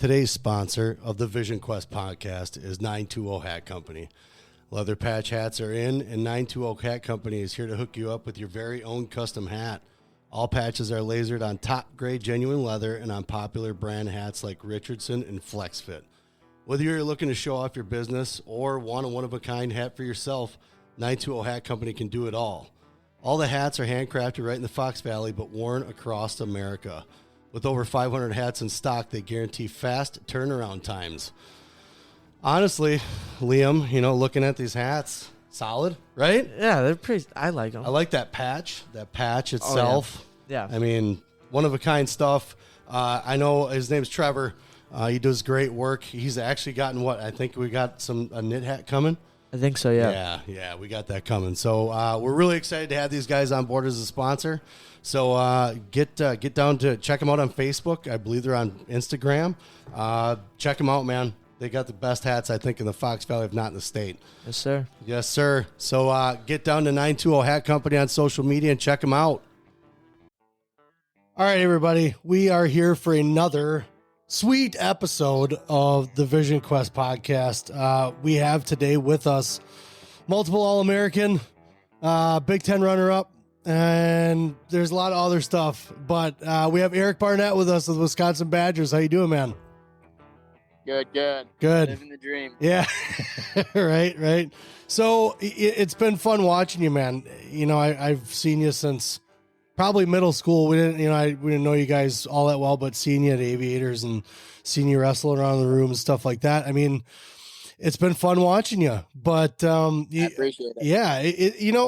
Today's sponsor of the Vision Quest podcast is 920 Hat Company. Leather patch hats are in, and 920 Hat Company is here to hook you up with your very own custom hat. All patches are lasered on top-grade genuine leather and on popular brand hats like Richardson and FlexFit. Whether you're looking to show off your business or want a one-of-a-kind hat for yourself, 920 Hat Company can do it all. All the hats are handcrafted right in the Fox Valley, but worn across America. With over 500 hats in stock, they guarantee fast turnaround times. Honestly, Liam, looking at these hats, solid, right? Yeah, they're pretty. I like them. I like that patch itself. Oh, yeah. I mean, one-of-a-kind stuff. I know his name's Trevor. He does great work. He's actually gotten I think we got a knit hat coming. I think so, yeah. Yeah, we got that coming. So we're really excited to have these guys on board as a sponsor. So get down to check them out on Facebook. I believe they're on Instagram. Check them out, man. They got the best hats, I think, in the Fox Valley, if not in the state. Yes, sir. Yes, sir. So get down to 920 Hat Company on social media and check them out. All right, everybody. We are here for another sweet episode of the Vision Quest podcast. We have today with us multiple All-American, Big Ten runner-up, and there's a lot of other stuff. But we have Eric Barnett with us of the Wisconsin Badgers. How you doing, man? Good. Living the dream. Yeah. Right. So it's been fun watching you, man. I've seen you since probably middle school. We didn't know you guys all that well, but seeing you at Aviators and seeing you wrestling around the room and stuff like that. I mean, it's been fun watching you, but I appreciate it. Yeah,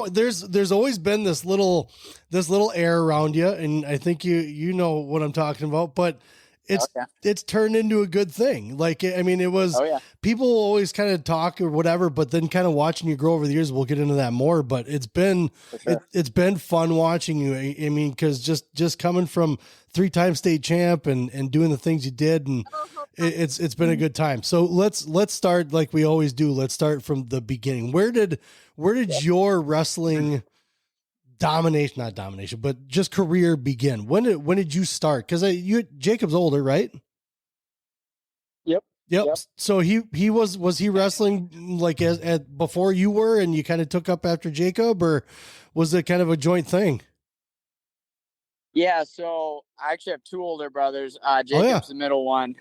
there's always been this little air around you, and I think you know what I'm talking about, but it's turned into a good thing. It was, people always kind of talk or whatever, but then kind of watching you grow over the years, we'll get into that more, but it's been fun watching you. I mean, cause just coming from 3-time state champ and doing the things you did, and it's been a good time. So let's start like we always do. Let's start from the beginning. Where did your wrestling not domination, but just career begin? When did you start? Because Jacob's older, right? Yep. So he was he wrestling like as before you were, and you kind of took up after Jacob, or was it kind of a joint thing? Yeah. So I actually have 2 older brothers. Jacob's the middle one.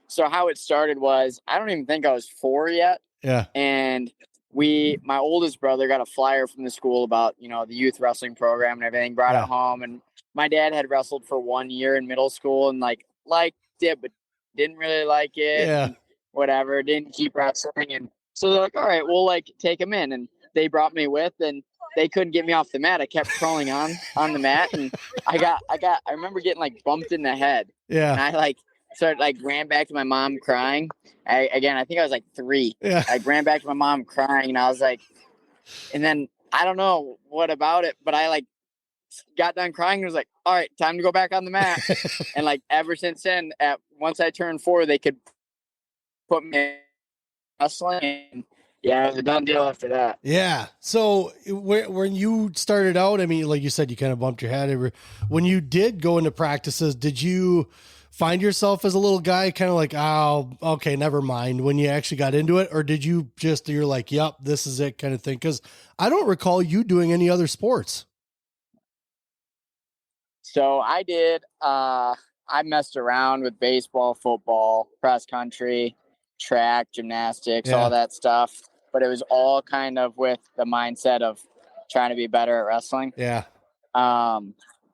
So how it started was, I don't even think I was 4 yet. Yeah. And my oldest brother got a flyer from the school about, the youth wrestling program and everything, brought it home. And my dad had wrestled for 1 year in middle school and liked it, but didn't really like it. Yeah. And whatever, didn't keep wrestling. And so they're like, all right, we'll take him in. And they brought me with, and they couldn't get me off the mat. I kept crawling on the mat, and I remember getting bumped in the head. Yeah. And I started ran back to my mom crying. I think I was 3. Yeah. I ran back to my mom crying, and I was and then I don't know what about it, but I got done crying and was like, all right, time to go back on the mat. And ever since then, once I turned 4, they could put me in wrestling, and yeah, it was a done deal after that. Yeah. So when you started out, I mean, like you said, you kind of bumped your head. When you did go into practices, did you find yourself as a little guy kind of oh, okay, never mind, when you actually got into it? Or did you you're like, yep, this is it kind of thing? Because I don't recall you doing any other sports. So I did. I messed around with baseball, football, cross country, track, gymnastics, all that stuff. But it was all kind of with the mindset of trying to be better at wrestling. Yeah. But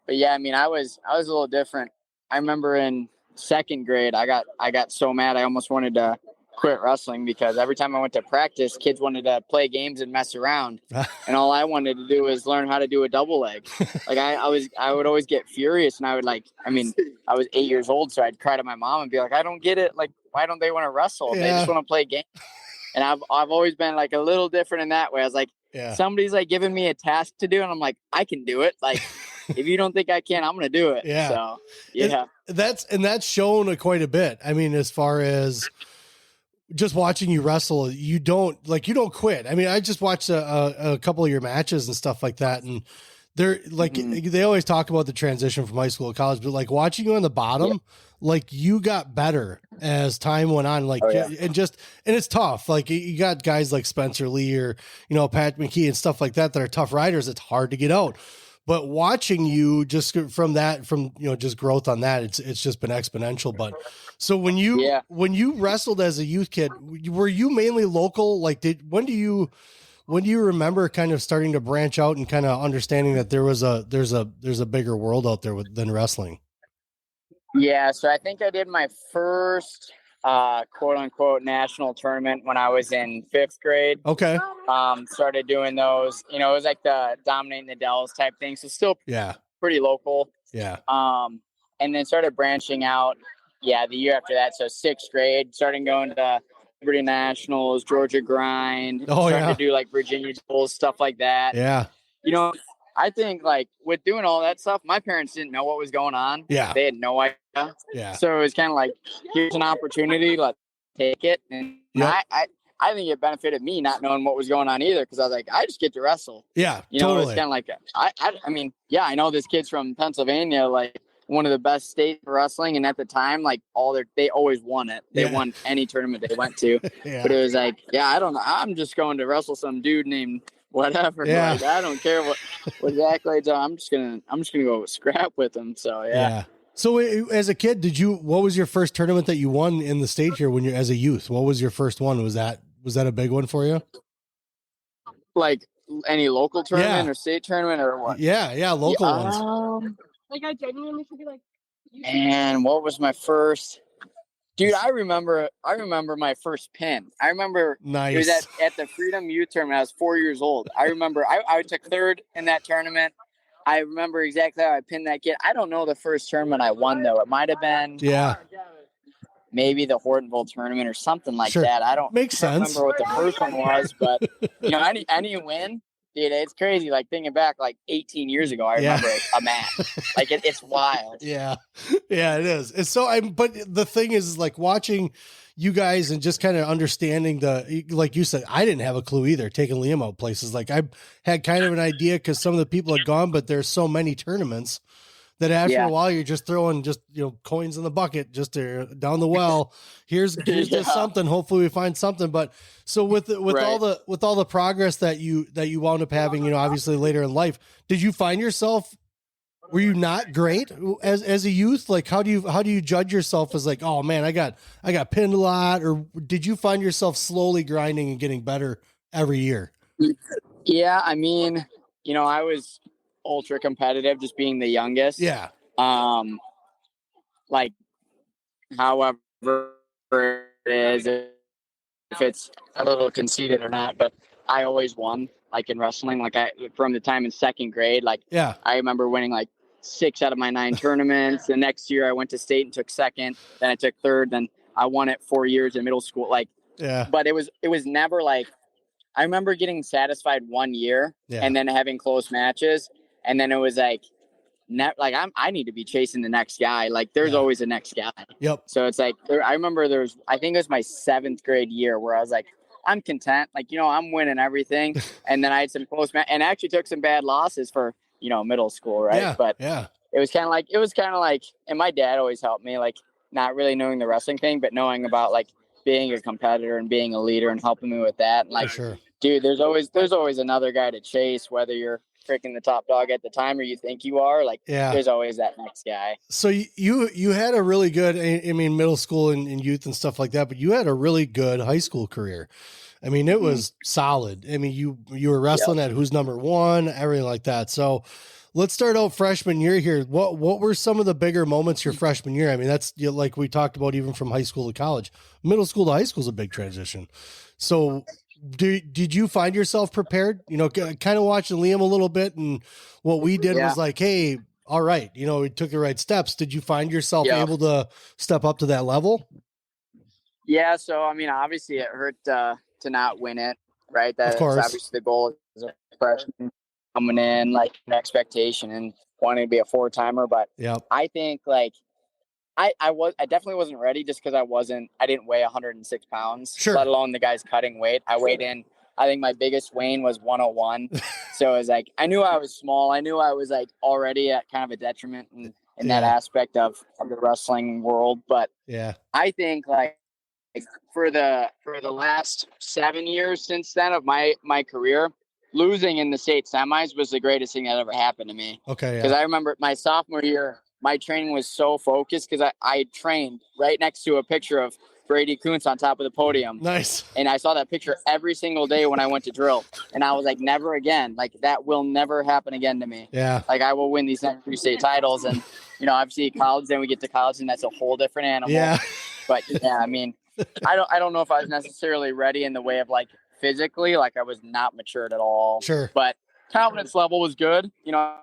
yeah, I mean, I was a little different. I remember in 2nd grade, I got so mad I almost wanted to quit wrestling, because every time I went to practice, kids wanted to play games and mess around, and all I wanted to do was learn how to do a double leg. I would always get furious, and I would I was 8 years old, so I'd cry to my mom and be like, I don't get it. Why don't they want to wrestle? Yeah. They just want to play games. And I've always been a little different in that way. I was somebody's giving me a task to do, and I'm like, I can do it. If you don't think I can, I'm going to do it. Yeah. So yeah, that's shown quite a bit. I mean, as far as just watching you wrestle, you don't quit. I mean, I just watched a couple of your matches and stuff like that, and they're like, they always talk about the transition from high school to college, but like watching you on the bottom, like you got better as time went on, like, and it's tough. Like you got guys like Spencer Lee or, you know, Pat McKee and stuff like that are tough riders. It's hard to get out, but watching you just from, you know, just growth on that, it's just been exponential. But so when you wrestled as a youth kid, were you mainly local? Like when do you remember kind of starting to branch out and kind of understanding that there's a bigger world out there than wrestling? Yeah. So I think I did my first, quote unquote national tournament when I was in 5th grade. Okay. Started doing those, you know, it was like the Dominating the Dells type thing. So still pretty local. Yeah. And then started branching out. Yeah. The year after that. So 6th grade, starting going to Liberty Nationals, Georgia Grind, starting to do like Virginia Bulls, stuff like that. Yeah. You know, I think like with doing all that stuff, my parents didn't know what was going on. Yeah. They had no idea. Yeah. So it was kind of like, here's an opportunity, let's take it. And I think it benefited me not knowing what was going on either, because I was like, I just get to wrestle. Yeah. You know, it's kind of like, I mean, yeah, I know this kid's from Pennsylvania, like one of the best states for wrestling. And at the time, like they always won it. They won any tournament they went to. But it was like, I don't know. I'm just going to wrestle some dude named whatever. Yeah. Like, I don't care what accolades are. I'm just gonna go scrap with them. So yeah. So as a kid, what was your first tournament that you won in the state here when you're as a youth? What was your first one? Was that a big one for you? Like any local tournament or state tournament or what? Yeah, local ones. Like I genuinely feel like. And what was my first? Dude, I remember my first pin. I remember it was at the Freedom Youth Tournament. I was 4 years old. I remember I took 3rd in that tournament. I remember exactly how I pinned that kid. I don't know the first tournament I won though. It might have been maybe the Hortonville tournament or something like that. I don't remember what the first one was, but you know, any win. Dude, it's crazy. Like thinking back, like 18 years ago, I remember a match. Like it's wild. Yeah, it is. It's so. But the thing is, like watching you guys and just kind of understanding like you said, I didn't have a clue either. Taking Liam out places, like I had kind of an idea because some of the people had gone, but there's so many tournaments that after a while you're just throwing coins in the bucket just down the well. Here's just something. Hopefully we find something. But so with all the progress that you wound up having, you know, obviously later in life, did you find yourself, were you not great as a youth? Like how do you judge yourself as like, oh man, I got pinned a lot, or did you find yourself slowly grinding and getting better every year? Yeah, I mean, you know, I was ultra competitive, just being the youngest. Yeah. Like, however it is, if it's a little conceited or not, but I always won. Like in wrestling, like from the time in 2nd grade, like I remember winning like 6 out of my 9 tournaments. The next year I went to state and took 2nd. Then I took 3rd. Then I won it 4 years in middle school. Like, but it was never like, I remember getting satisfied 1 year and then having close matches. And then it was like, I need to be chasing the next guy. Like there's always a next guy. Yep. So it's like, I remember I think it was my 7th grade year where I was like, I'm content. Like, you know, I'm winning everything. And then I had some close and actually took some bad losses for, you know, middle school. Right. Yeah, but it was kind of like, and my dad always helped me, like not really knowing the wrestling thing, but knowing about like being a competitor and being a leader and helping me with that. And like, dude, there's always another guy to chase, whether you're freaking the top dog at the time or you think you are, like there's always that next guy. So you had a really good, I mean, middle school and youth and stuff like that, but you had a really good high school career. I mean, it was solid. I mean, you were wrestling at Who's Number One, everything like that. So let's start out freshman year here. What were some of the bigger moments your freshman year? I mean, that's like we talked about, even from high school to college. Middle school to high school is a big transition. So did you find yourself prepared? You know, kind of watching Liam a little bit, and what we did was like, hey, all right, you know, we took the right steps. Did you find yourself able to step up to that level? Yeah. So, I mean, obviously it hurt to not win it, right? That's obviously the goal as a freshman coming in, like an expectation and wanting to be a 4-timer. But I think like I definitely wasn't ready just because I didn't weigh 106 pounds, let alone the guys cutting weight. I weighed in I think my biggest wane was 101. So it was like, I knew I was small. I knew I was like already at kind of a detriment in that aspect of the wrestling world. But I think like for the last 7 years since then of my career, losing in the state semis was the greatest thing that ever happened to me. Okay. Because I remember my sophomore year, my training was so focused because I trained right next to a picture of Brady Kuntz on top of the podium. Nice. And I saw that picture every single day when I went to drill. And I was like, never again. Like, that will never happen again to me. Yeah. Like, I will win these next 3 state titles. And, you know, obviously college, then we get to college, and that's a whole different animal. Yeah. But, yeah, I mean, I don't know if I was necessarily ready in the way of, like, physically. Like, I was not matured at all. Sure. But confidence level was good. You know,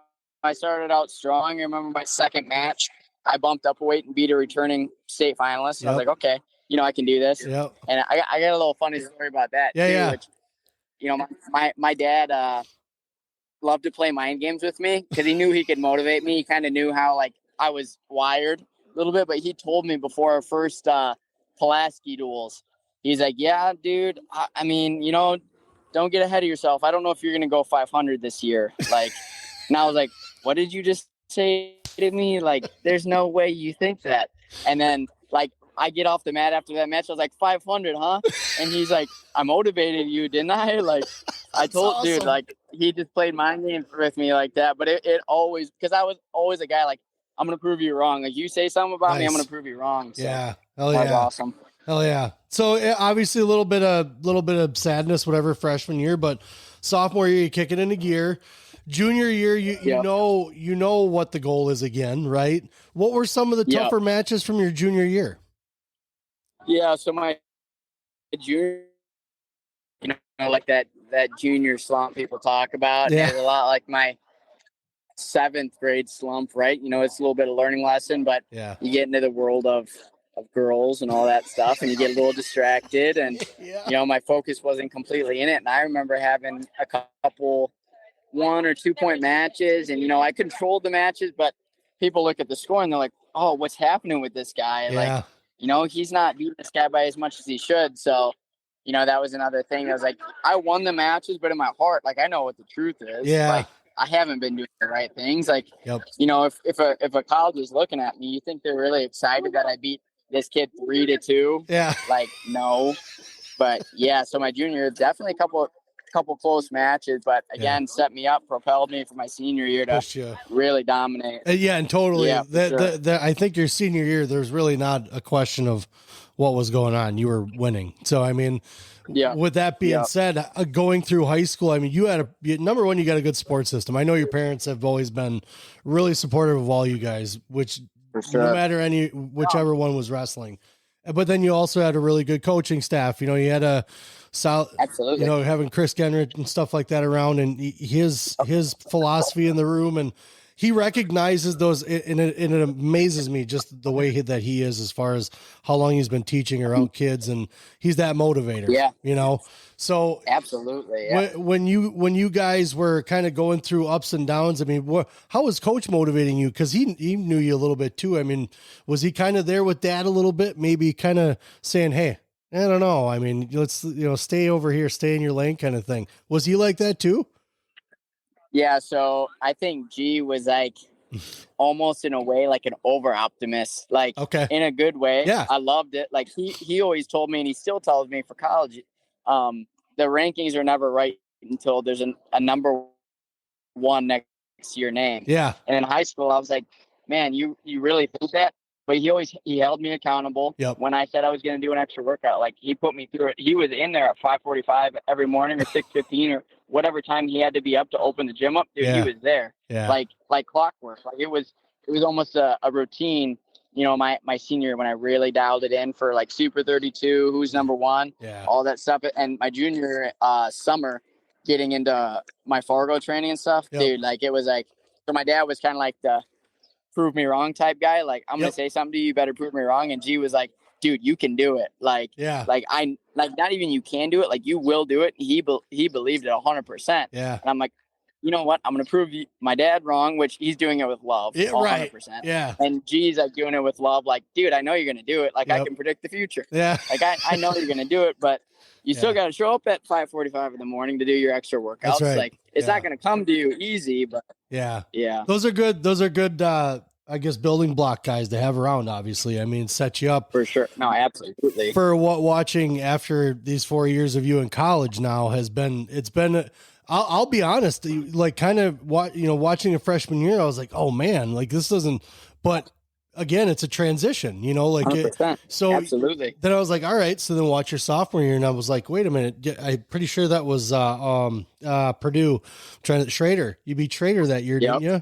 I started out strong. I remember my second match, I bumped up a weight and beat a returning state finalist. And I was like, okay, you know, I can do this. Yep. And I got a little funny story about that too. Which, you know, my dad loved to play mind games with me because he knew he could motivate me. He kind of knew how like I was wired a little bit, but he told me before our first Pulaski duels, he's like, yeah, dude, I mean, you know, don't get ahead of yourself. I don't know if you're going to go 500 this year. Like, and I was like, what did you just say to me? Like, there's no way you think that. And then like, I get off the mat after that match. I was like, 500, huh? And he's like, I motivated you, didn't I? Like, I told awesome. Dude, like, he just played mind games with me like that. But it always, because I was always a guy like, I'm going to prove you wrong. Like, you say something about me, I'm going to prove you wrong. So, yeah. Hell yeah. That was awesome. Hell yeah. So obviously a little bit of sadness, whatever, freshman year, but sophomore year, you kick it into gear. Junior year, you know what the goal is again, right? What were some of the tougher matches from your junior year? Yeah, so my junior, you know, like that junior slump people talk about. Yeah. It's a lot like my 7th grade slump, right? You know, it's a little bit of learning lesson, but you get into the world of girls and all that stuff, and you get a little distracted, and you know, my focus wasn't completely in it. And I remember having a couple 1 or 2 point matches, and you know, I controlled the matches, but people look at the score and they're like, oh, what's happening with this guy? Like, you know, he's not beating this guy by as much as he should. So, you know, that was another thing. I was like, I won the matches, but in my heart, like, I know what the truth is. Yeah. Like, I haven't been doing the right things. Like, you know, if a college is looking at me, you think they're really excited that I beat this kid 3-2? Yeah. Like, no. But yeah, so my junior year, definitely a couple close matches, but again, set me up, propelled me for my senior year to really dominate. And totally. Yeah, I think your senior year, there's really not a question of what was going on. You were winning. So, I mean, with that being said, going through high school, I mean, you had number one, you got a good support system. I know your parents have always been really supportive of all you guys, which no matter whichever one was wrestling. But then you also had a really good coaching staff. You know, you had absolutely, you know, having Chris Genrich and stuff like that around, and his philosophy in the room, and he recognizes those, and it amazes me just the way that he is as far as how long he's been teaching around kids, and he's that motivator. Yeah, you know. So absolutely, yeah. When you guys were kind of going through ups and downs, I mean, how was Coach motivating you? Because he knew you a little bit too. I mean, was he kind of there with Dad a little bit, maybe kind of saying, "Hey, I don't know. I mean, let's stay over here, stay in your lane," kind of thing. Was he like that too? Yeah, so I think G was like almost in a way like an over optimist, like in a good way. Yeah, I loved it. Like he always told me, and he still tells me for college, the rankings are never right until there's a number one next to your name. Yeah, and in high school, I was like, man, you really think that? But he held me accountable. When I said I was going to do an extra workout, like he put me through it. He was in there at 5:45 every morning or 6:15 or whatever time he had to be up to open the gym up. Dude, he was there, like clockwork. Like it was almost a routine. You know, my senior year when I really dialed it in for like Super 32, who's number one, all that stuff. And my junior summer, getting into my Fargo training and stuff, dude. Like it was like, so my dad was kind of like the prove me wrong type guy. Like, I'm going to say something to you, you better prove me wrong. And G was like, dude, you can do it. Like, not even you can do it. Like, you will do it. He believed it 100%. Yeah. And I'm like, you know what? I'm going to prove my dad wrong, which he's doing it with love. 100%. Right. Yeah. And G's like doing it with love. Like, dude, I know you're going to do it. Like, I can predict the future. Yeah. Like, I know you're going to do it, but you still got to show up at 5:45 in the morning to do your extra workouts. That's right. Like, it's not going to come to you easy, but yeah. Those are good. I guess building block guys to have around, obviously. I mean, set you up for sure. No, absolutely. For what watching after these 4 years of you in college now has been, I'll be honest, like kind of watching a freshman year, I was like, oh man, like this doesn't, but again, it's a transition, like so absolutely. Then I was like, all right. So then watch your sophomore year. And I was like, wait a minute. I'm pretty sure that was Purdue Schrader. You beat Schrader that year, didn't you?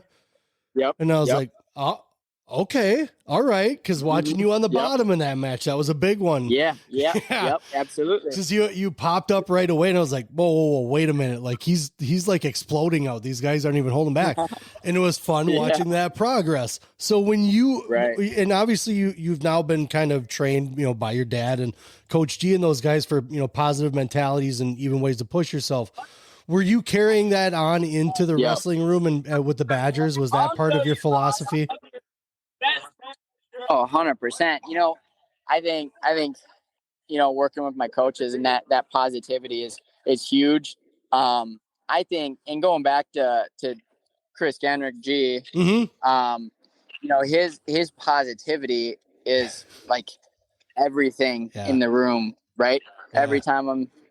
Yep. And I was like, oh, okay. All right. Cause watching you on the bottom in that match, that was a big one. Yeah. Yep. Absolutely. Cause you popped up right away and I was like, whoa, wait a minute. Like he's like exploding out. These guys aren't even holding back. And it was fun watching that progress. So when and obviously you've now been kind of trained, by your dad and Coach G and those guys for, positive mentalities and even ways to push yourself. Were you carrying that on into the wrestling room and with the Badgers? Was that part of your philosophy? Oh, 100%. I think, working with my coaches and that positivity is huge. I think, and going back to Chris Genrick G, his positivity is like everything in the room, right? Yeah. Every time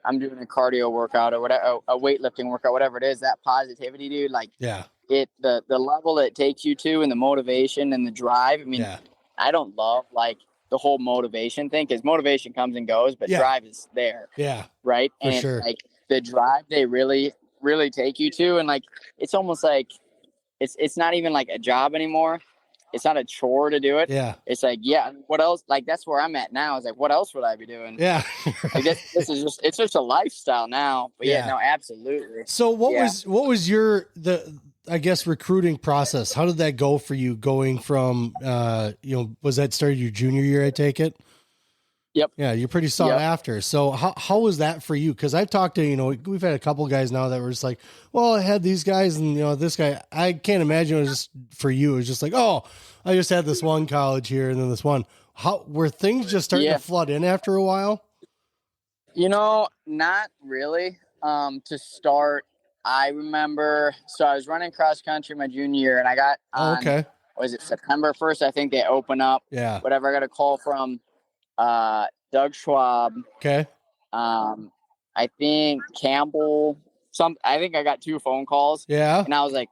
I'm doing a cardio workout or whatever, a weightlifting workout, whatever it is, that positivity, dude, like the level it takes you to and the motivation and the drive. I mean, I don't love like the whole motivation thing because motivation comes and goes, but drive is there. Yeah. Right. For and sure. Like the drive they really, really take you to. And like, it's almost like it's not even like a job anymore. It's not a chore to do it. Yeah. It's like, what else? Like, that's where I'm at now. It's like, what else would I be doing? Yeah. Like this is just, it's just a lifestyle now. But no, absolutely. So what was your, I guess, recruiting process? How did that go for you going from, was that started your junior year, I take it? Yep. Yeah. You're pretty sought after. So how was that for you? Cause I've talked to, we've had a couple guys now that were just like, well, I had these guys and, this guy, I can't imagine it was just for you. It was just like, oh, I just had this one college here and then this one. How were things just starting to flood in after a while? Not really. To start, I remember, so I was running cross country my junior year and I got on, was it September 1st? I think they open up. Yeah. Whatever. I got a call from Doug Schwab. Okay. I think Campbell. I think I got 2 phone calls. Yeah. And I was like,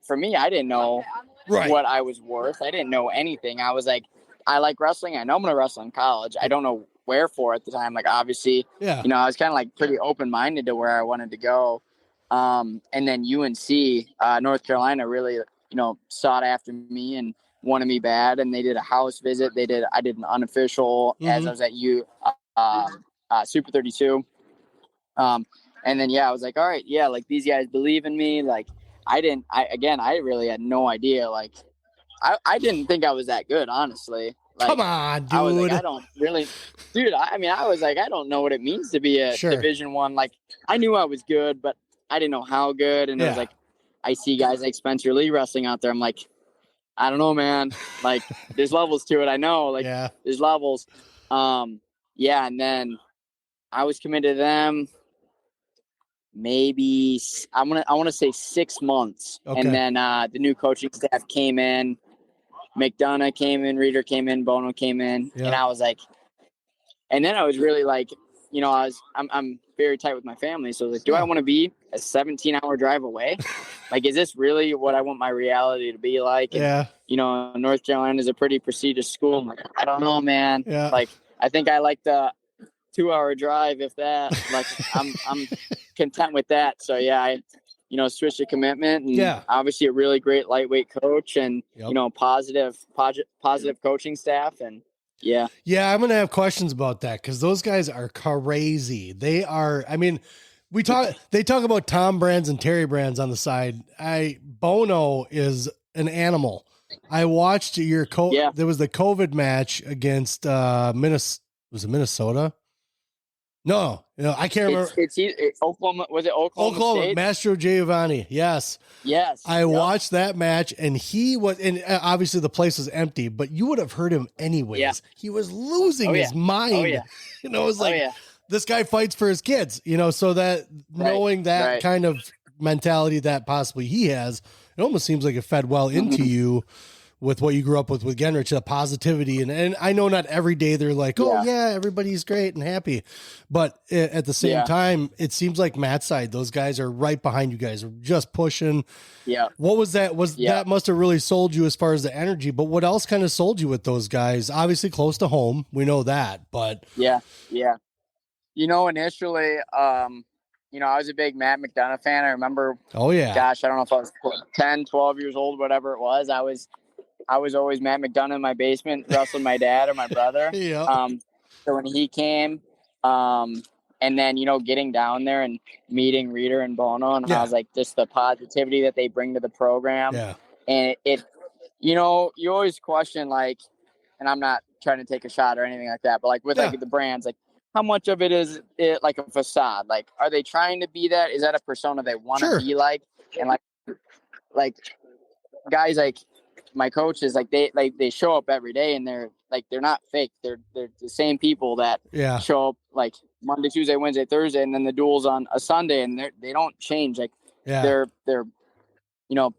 for me, I didn't know what I was worth. I didn't know anything. I was like, I like wrestling. I know I'm going to wrestle in college. I don't know where for at the time. Like, obviously, I was kind of like pretty open-minded to where I wanted to go. And then UNC, North Carolina really, sought after me and wanted me bad. And they did a house visit. I did an unofficial as I was at Super 32. And then, I was like, all right, like these guys believe in me. Like I really had no idea. Like I didn't think I was that good, honestly. Like, come on, dude. I was like, I don't really, dude. I was like, I don't know what it means to be a Division I. Like I knew I was good, but I didn't know how good. And it was like, I see guys like Spencer Lee wrestling out there. I'm like, I don't know, man. Like there's levels to it. I know, like there's levels. And then I was committed to them. Maybe I want to say 6 months. Okay. And then the new coaching staff came in. McDonough came in, Reeder came in, Bono came in, and I was like, and then I was really like, I'm very tight with my family, so I was like, do I want to be a 17-hour drive away? Like, is this really what I want my reality to be like? And, North Carolina is a pretty prestigious school. I'm like, I don't know, man. Yeah. Like, I think I like the 2-hour drive, if that. Like, I'm content with that. So I switch the commitment and obviously a really great lightweight coach and, positive coaching staff. And I'm going to have questions about that because those guys are crazy. They are, they talk about Tom Brands and Terry Brands on the side. Bono is an animal. I watched your there was the COVID match against Minnesota. Was it Minnesota? No, I can't remember. It's Oklahoma. Was it Oklahoma State? Mastro Giovanni. Yes. I watched that match, and he was, and obviously the place was empty, but you would have heard him anyways. Yeah. He was losing his mind. Oh, yeah. It was like, this guy fights for his kids, so that knowing that kind of mentality that possibly he has, it almost seems like it fed well into you with what you grew up with Genrich, the positivity. And I know not every day they're like, oh yeah, everybody's great and happy. But at the same time, it seems like Matt's side, those guys are right behind you guys, just pushing. Yeah. What was that? That must have really sold you as far as the energy, but what else kind of sold you with those guys? Obviously close to home. We know that, but yeah. Initially, I was a big Matt McDonough fan. I remember, gosh, I don't know if I was 10, 12 years old, whatever it was. I was always Matt McDonough in my basement, wrestling my dad or my brother. So when he came, and then, getting down there and meeting Reader and Bono, and I was like, just the positivity that they bring to the program. Yeah. And it you always question, like, and I'm not trying to take a shot or anything like that, but like with like the brands, like how much of it is it like a facade? Like, are they trying to be that? Is that a persona they want to be like? And like guys like my coaches, like they show up every day, and they're not fake. They're the same people that show up like Monday, Tuesday, Wednesday, Thursday, and then the duels on a Sunday, and they don't change. Like their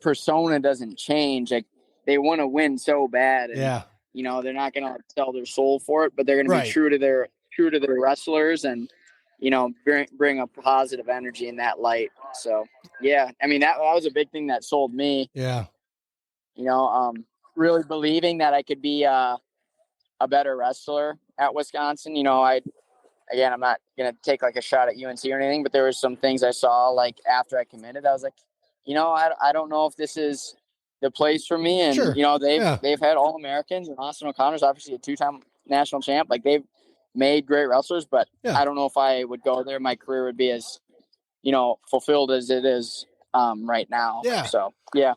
persona doesn't change. Like they want to win so bad, and they're not gonna sell their soul for it, but they're gonna be true to their wrestlers, and bring a positive energy in that light. So I mean that was a big thing that sold me. Really believing that I could be a better wrestler at Wisconsin. I'm not going to take like a shot at UNC or anything, but there were some things I saw like after I committed. I was like, I don't know if this is the place for me. And, they've had All-Americans, and Austin O'Connor's obviously a 2-time national champ. Like they've made great wrestlers, but I don't know if I would go there. My career would be as, fulfilled as it is right now. Yeah. So,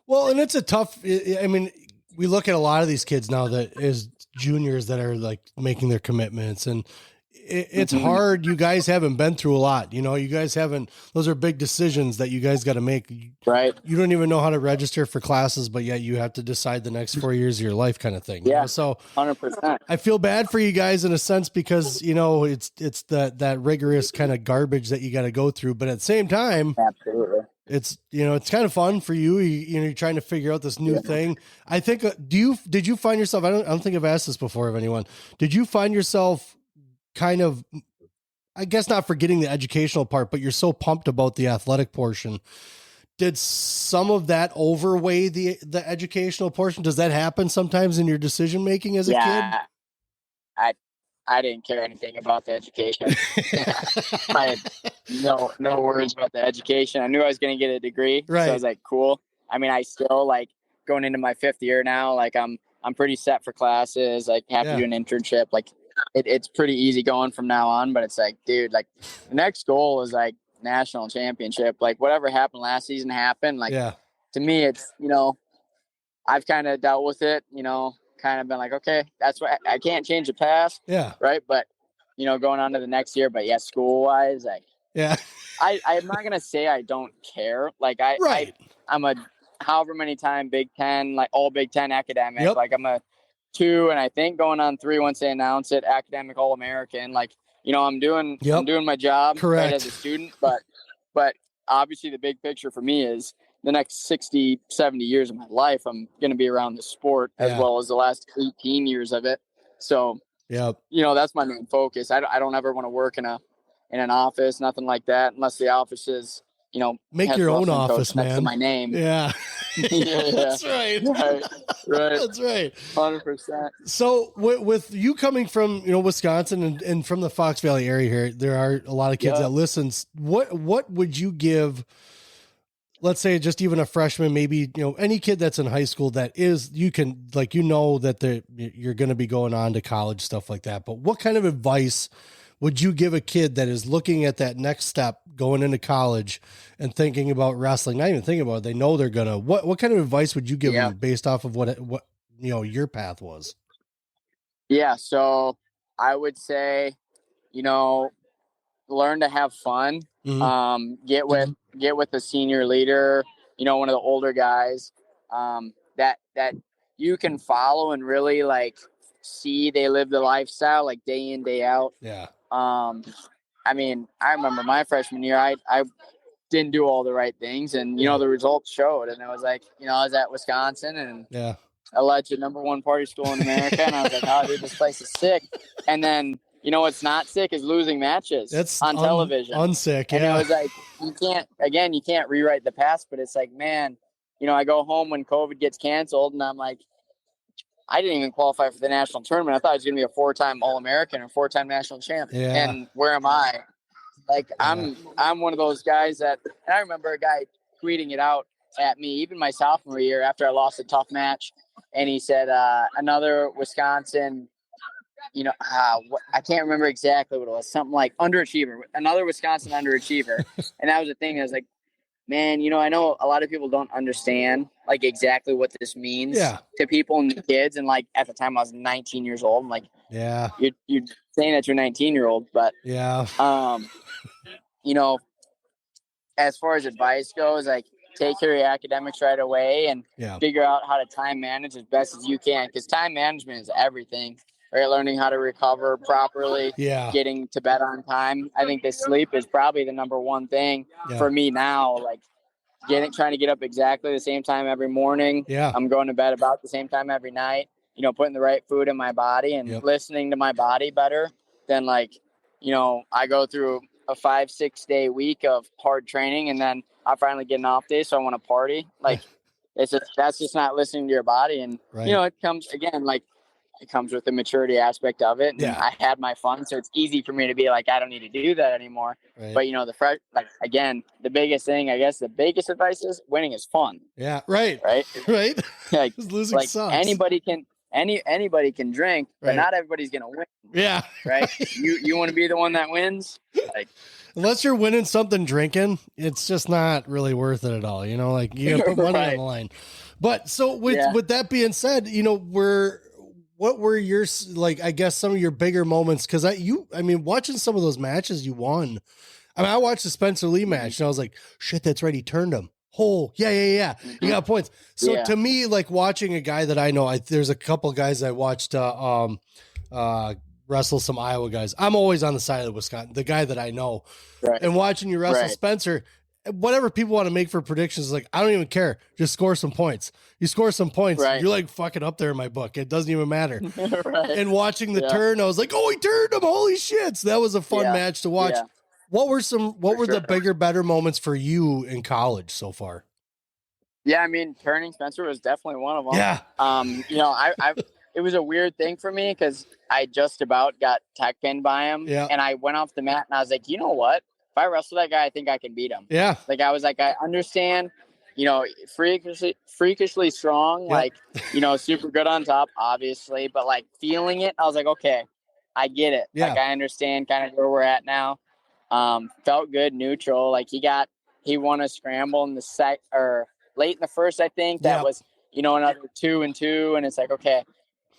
well, and it's a tough, I mean, we look at a lot of these kids now that is juniors that are like making their commitments, and it's hard. You guys haven't been through a lot, you guys haven't, those are big decisions that you guys got to make. Right. You don't even know how to register for classes, but yet you have to decide the next 4 years of your life kind of thing. Yeah. So 100%. I feel bad for you guys in a sense, because, it's that rigorous kind of garbage that you got to go through, but at the same time, absolutely. It's, it's kind of fun for you. You're trying to figure out this new thing. I think, did you find yourself, I don't think I've asked this before of anyone. Did you find yourself kind of, I guess not forgetting the educational part, but you're so pumped about the athletic portion. Did some of that overweigh the educational portion? Does that happen sometimes in your decision-making as a kid? I didn't care anything about the education. I had no worries about the education. I knew I was going to get a degree. Right. So I was like, cool. I mean, I still like going into my 5th year now. Like I'm pretty set for classes. Like have to do an internship. Like it's pretty easy going from now on, but it's like, dude, like the next goal is like national championship. Like whatever happened last season happened. Like to me, it's, I've kind of dealt with it, kind of been like, okay, that's what I can't change the past. Yeah. Right. But, going on to the next year, but school wise, like, I'm not going to say I don't care. Like I'm a, however many time Big Ten, like all Big Ten academic, like I'm a 2, and I think going on 3 once they announce it, academic All-American. Like, I'm doing my job right, as a student, but obviously the big picture for me is the next 60, 70 years of my life, I'm going to be around the sport as well as the last 18 years of it. So, that's my main focus. I don't ever want to work in an office, nothing like that, unless the office is, make your own office, man. Next to my name. Yeah. That's right. Right. That's right. 100%. So with you coming from, Wisconsin and from the Fox Valley area here, there are a lot of kids that listens. What would you give, let's say just even a freshman, maybe, any kid that's in high school that is, you can like, that you're going to be going on to college, stuff like that. But what kind of advice would you give a kid that is looking at that next step going into college and thinking about wrestling, not even thinking about it, they know they're going to, what kind of advice would you give them based off of what your path was? Yeah. So I would say, learn to have fun. Mm-hmm. Get with a senior leader, one of the older guys, that you can follow and really like see they live the lifestyle like day in, day out. Yeah. I mean, I remember my freshman year, I didn't do all the right things, and the results showed. And it was like, I was at Wisconsin, and alleged #1 party school in America, and I was like, oh, dude, this place is sick. And then what's not sick is losing matches on television. Unsick, and it was like, you can't rewrite the past, but it's like, man, I go home when COVID gets canceled, and I'm like, I didn't even qualify for the national tournament. I thought I was going to be a 4-time All-American or 4-time national champ. Yeah. And where am I? Like, I'm one of those guys that, and I remember a guy tweeting it out at me, even my sophomore year after I lost a tough match. And he said, another Wisconsin, I can't remember exactly what it was, something like underachiever, another Wisconsin underachiever. And that was the thing. I was like, man, I know a lot of people don't understand like exactly what this means to people and kids. And like at the time I was 19 years old. I'm like, you're saying that you're 19-year-old, but as far as advice goes, like take care of your academics right away and figure out how to time manage as best as you can. Because time management is everything, right? Learning how to recover properly, getting to bed on time. I think the sleep is probably the #1 thing for me now. Like trying to get up exactly the same time every morning. I'm going to bed about the same time every night. Putting the right food in my body and listening to my body better than like, I go through a 5-6 day week of hard training and then I finally get an off day. So I want to party. Like that's just not listening to your body. And, it comes again, like it comes with the maturity aspect of it. And I had my fun. So it's easy for me to be like, I don't need to do that anymore. Right. But again, the biggest thing, I guess the biggest advice is winning is fun. Yeah. Right. Right. Right. Like losing sucks. Anybody can drink, but not everybody's going to win. Yeah. Right. You want to be the one that wins. Like, unless you're winning something drinking, it's just not really worth it at all. Like you gotta put money on the line. But so with that being said, what were your, like, I guess some of your bigger moments? Cause watching some of those matches you won. I watched the Spencer Lee match and I was like, shit, that's right. He turned him. Oh yeah. You got points. So to me, like watching a guy that I know, there's a couple guys I watched, wrestle some Iowa guys. I'm always on the side of the Wisconsin, the guy that I know, and watching you wrestle Spencer, whatever people want to make for predictions, like, I don't even care. Just score some points. You score some points. You're like fucking up there in my book. It doesn't even matter. And watching the turn, I was like, oh, he turned him. Holy shit. So that was a fun match to watch. What were the bigger, better moments for you in college so far? Yeah. I mean, turning Spencer was definitely one of them. Yeah. It was a weird thing for me because I just about got tech pinned by him. Yeah. And I went off the mat and I was like, you know what? If I wrestle that guy, I think I can beat him. Yeah. Like I was like, I understand, freakishly strong, like, super good on top, obviously, but like feeling it, I was like, okay, I get it. Yeah. Like I understand kind of where we're at now. Felt good, neutral. Like he won a scramble in the late in the first, I think. That was, another 2-2, and it's like, okay.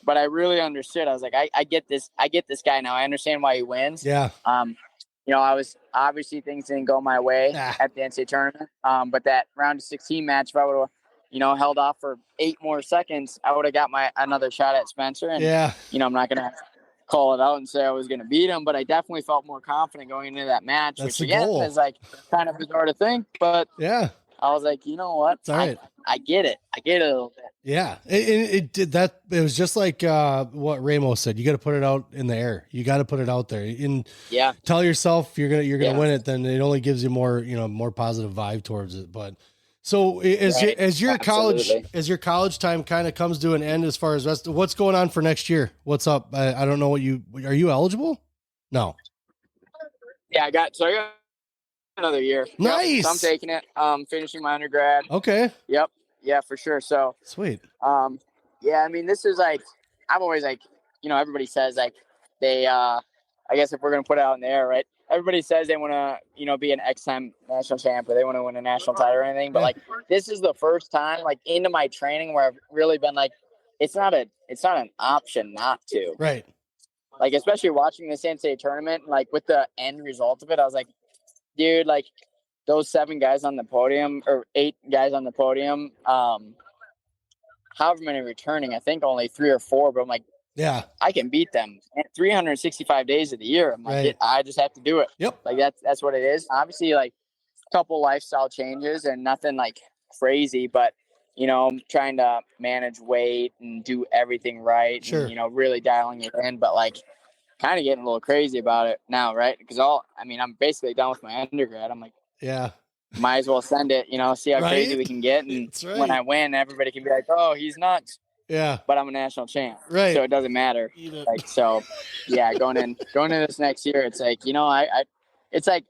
But I really understood. I was like, I get this. I get this guy now. I understand why he wins. Yeah. I was obviously things didn't go my way at the NCAA tournament. But that round of 16 match, if I would have, held off for 8 more seconds, I would have got another shot at Spencer. And I'm not gonna call it out and say I was gonna beat him, but I definitely felt more confident going into that match. That's which again is like kind of bizarre to think, but I was like, you know what? It's all right. I get it. I get it a little bit. Yeah. It did that. It was just like what Ramos said. You got to put it out in the air. You got to put it out there and tell yourself you're going to win it. Then it only gives you more, more positive vibe towards it. But so as your college time kind of comes to an end, as far as what's going on for next year, what's up? I don't know are you eligible? No. Yeah, I got another year. Nice. Yep, so I'm taking it. Finishing my undergrad. Okay. Yep. Yeah, for sure. So sweet. I mean, this is like, I'm always like, everybody says like they, I guess if we're going to put it out in the air, right? Everybody says they want to, be an X-time national champ or they want to win a national title or anything. But like, this is the first time like into my training where I've really been like, it's not an option not to. Right. like, especially watching the NCAA tournament, like with the end result of it, I was like, dude, like those 7 guys on the podium or 8 guys on the podium, however many returning, I think only 3 or 4, but I'm like, yeah, I can beat them 365 days of the year. I'm like, right. I just have to do it. Yep. Like that's what it is. Obviously, like a couple lifestyle changes and nothing like crazy, but you know, I'm trying to manage weight and do everything right. Sure. And, you know, really dialing it in, but like kind of getting a little crazy about it now, right? Because I'm basically done with my undergrad. I'm like, yeah, might as well send it, you know, see how crazy we can get. And right. when I win, everybody can be like, oh, he's nuts. Yeah. But I'm a national champ. Right. So it doesn't matter. Like, so yeah, going into this next year, it's like, you know, it's like,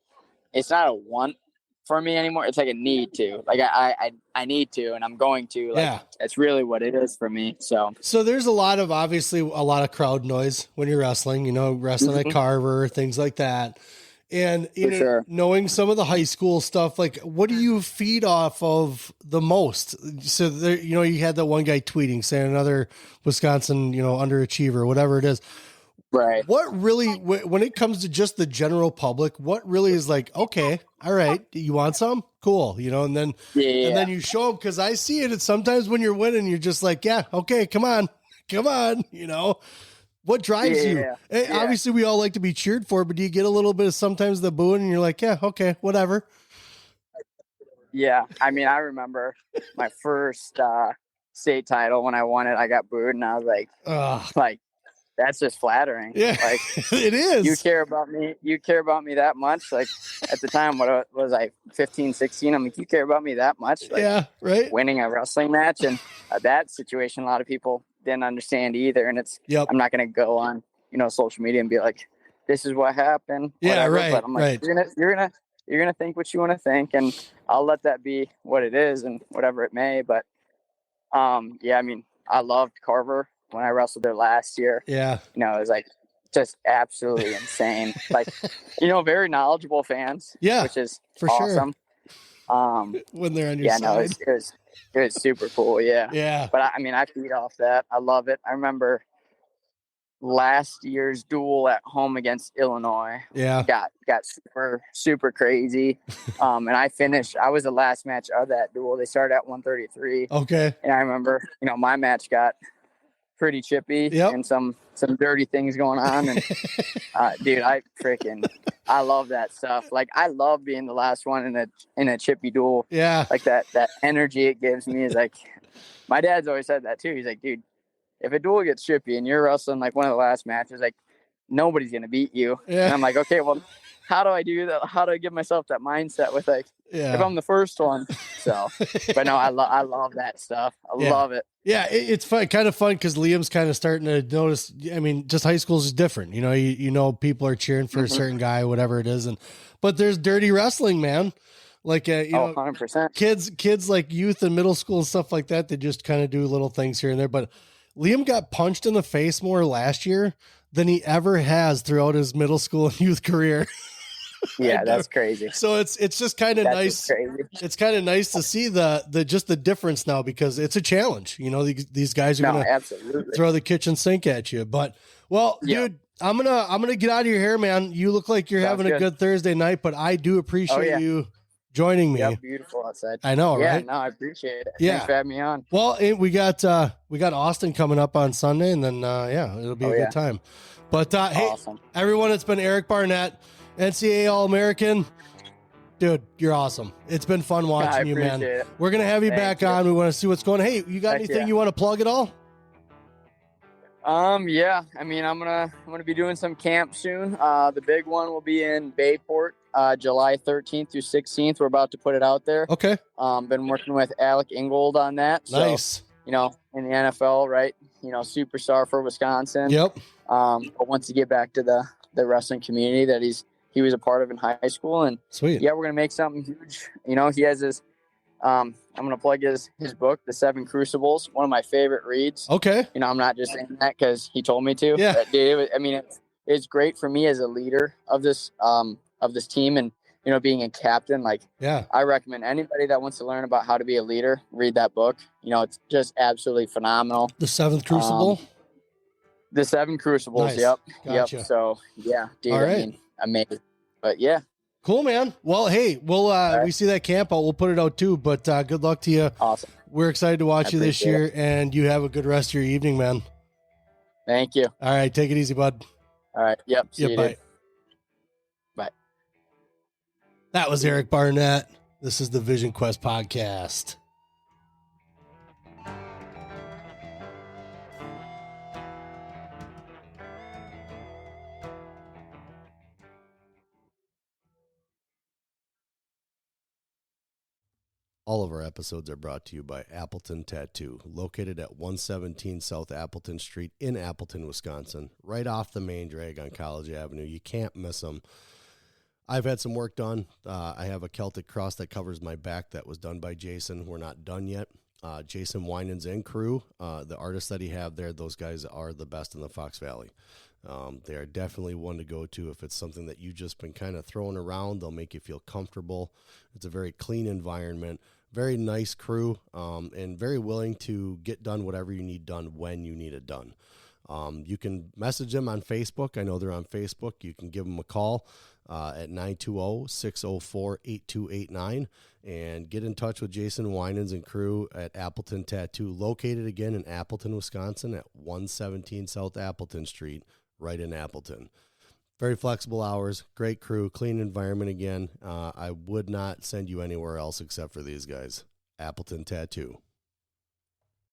it's not a want for me anymore. It's like a need to. Like I need to, and I'm going to. Like, yeah. That's really what it is for me. So there's obviously a lot of crowd noise when you're wrestling, you know, wrestling at Carver, things like that. And you know, sure. Knowing some of the high school stuff, like what do you feed off of the most? So there, you know, you had that one guy tweeting saying another Wisconsin, you know, underachiever, whatever it is. Right. What really, when it comes to just the general public, what really is like, okay, all right, you want some? Cool. You know, and then you show them, because I see it. It's sometimes when you're winning, you're just like, yeah, okay, come on, you know. What drives you? Yeah. Obviously, we all like to be cheered for, but do you get a little bit of sometimes the booing and you're like, yeah, okay, whatever. Yeah. I mean, I remember my first state title when I won it, I got booed and I was like, that's just flattering. Yeah, like it is. You care about me that much. Like at the time, what was I, 15, 16? I'm like, you care about me that much? Like, yeah, right. Winning a wrestling match. And that situation, a lot of people didn't understand either. And it's, I'm not going to go on, you know, social media and be like, this is what happened. Yeah, whatever. right. But I'm like, you're gonna think what you want to think, and I'll let that be what it is and whatever it may. But yeah, I mean, I loved Carver when I wrestled there last year. Yeah. You know, it was like just absolutely insane. Like, you know, very knowledgeable fans. Yeah. Which is for awesome. Sure. When they're on your side. No, it was super cool. Yeah. Yeah. But I mean, I feed off that. I love it. I remember last year's duel at home against Illinois. Yeah. Got super, super crazy. And I was the last match of that duel. They started at 133. Okay. And I remember, you know, my match got pretty chippy and some dirty things going on. And dude, I love that stuff. Like, I love being the last one in a chippy duel. Yeah. Like that energy it gives me is like, my dad's always said that too. He's like, dude, if a duel gets chippy and you're wrestling like one of the last matches, like nobody's going to beat you. Yeah. And I'm like, okay, well, how do I do that? How do I give myself that mindset with like, if I'm the first one? So, but no, I love that stuff. I love it. Yeah. It's fun, kind of fun. Cause Liam's kind of starting to notice, I mean, just high school is different. You know, you know, people are cheering for a certain guy, whatever it is. But there's dirty wrestling, man. Like, you know, 100%. Kids like youth and middle school and stuff like that. They just kind of do little things here and there, but Liam got punched in the face more last year than he ever has throughout his middle school and youth career. Yeah, that's crazy. So it's just kind of nice. It's kind of nice to see the difference now, because it's a challenge. You know, these guys are gonna throw the kitchen sink at you. But dude, I'm gonna get out of your hair, man. You look like you're having a good Thursday night, but I do appreciate you joining me. Yeah, beautiful outside. I know, right? Yeah, no, I appreciate it. Yeah. Thanks for having me on. Well, we got Austin coming up on Sunday, and then it'll be a good time. But hey, everyone, it's been Eric Barnett, NCAA All-American. Dude, you're awesome. It's been fun watching you, man. It. We're gonna have you back on. We want to see what's going on. Hey, you got anything you want to plug at all? Yeah. I mean, I'm gonna be doing some camp soon. The big one will be in Bayport, July 13th through 16th. We're about to put it out there. Okay. Been working with Alec Ingold on that. Nice. So, you know, in the NFL, right? You know, superstar for Wisconsin. Yep. But once you get back to the wrestling community that he was a part of in high school, and sweet. Yeah, we're gonna make something huge. You know, he has his. I'm going to plug his book, The 7 Crucibles, one of my favorite reads. Okay. You know, I'm not just saying that because he told me to. Yeah. But, dude, it's great for me as a leader of this team, and, you know, being a captain. Like, I recommend anybody that wants to learn about how to be a leader, read that book. You know, it's just absolutely phenomenal. The 7th Crucible? The 7 Crucibles. Nice. Yep. Gotcha. Yep. So yeah, dude, All right. I mean, amazing. But yeah. Cool, man. Well, hey, we'll we see that camp out. We'll put it out too, but good luck to you. Awesome. We're excited to watch you this year, and you have a good rest of your evening, man. Thank you. All right. Take it easy, bud. All right. Yep. See you, bye. dude. Bye. That was Eric Barnett. This is the Vision Quest podcast. All of our episodes are brought to you by Appleton Tattoo, located at 117 South Appleton Street in Appleton, Wisconsin, right off the main drag on College Avenue. You can't miss them. I've had some work done. I have a Celtic cross that covers my back that was done by Jason. We're not done yet. Jason Winans and crew, the artists that he have there, those guys are the best in the Fox Valley. They are definitely one to go to if it's something that you've just been kind of throwing around. They'll make you feel comfortable. It's a very clean environment, very nice crew, and very willing to get done whatever you need done when you need it done. You can message them on Facebook. I know they're on Facebook. You can give them a call at 920-604-8289 and get in touch with Jason Winans and crew at Appleton Tattoo, located again in Appleton, Wisconsin at 117 South Appleton Street, right in Appleton. Very flexible hours, great crew, clean environment again. I would not send you anywhere else except for these guys. Appleton Tattoo.